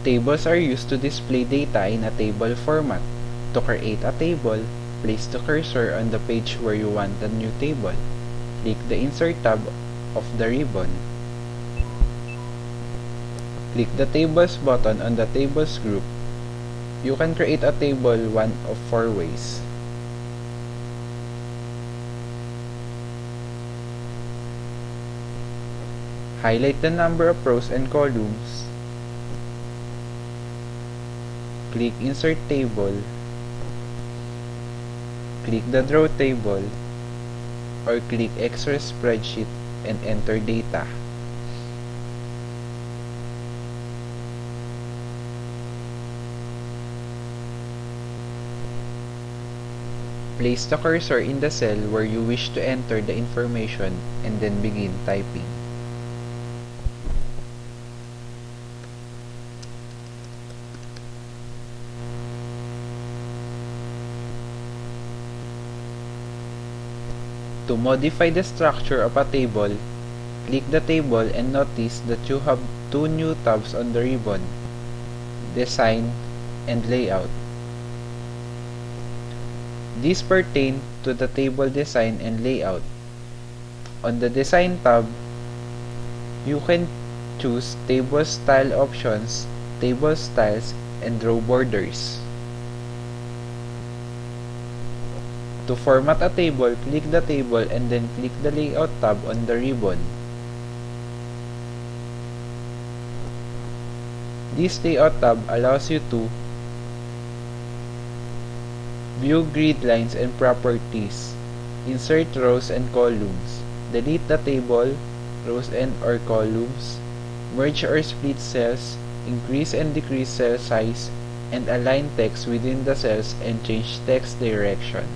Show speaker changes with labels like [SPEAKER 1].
[SPEAKER 1] Tables are used to display data in a table format. To create a table, place the cursor on the page where you want the new table. Click the Insert tab of the ribbon. Click the Tables button on the Tables group. You can create a table one of 4 ways. Highlight the number of rows and columns. Click Insert Table. Click the Draw Table, or click Excel Spreadsheet and enter data. Place the cursor in the cell where you wish to enter the information and then begin typing. To modify the structure of a table, click the table and notice that you have 2 new tabs on the ribbon: Design and Layout. These pertain to the table design and layout. On the Design tab, you can choose table style options, table styles, and row borders. To format a table, click the table and then click the Layout tab on the ribbon. This Layout tab allows you to view grid lines and properties, insert rows and columns, delete the table, rows and or columns, merge or split cells, increase and decrease cell size, and align text within the cells and change text direction.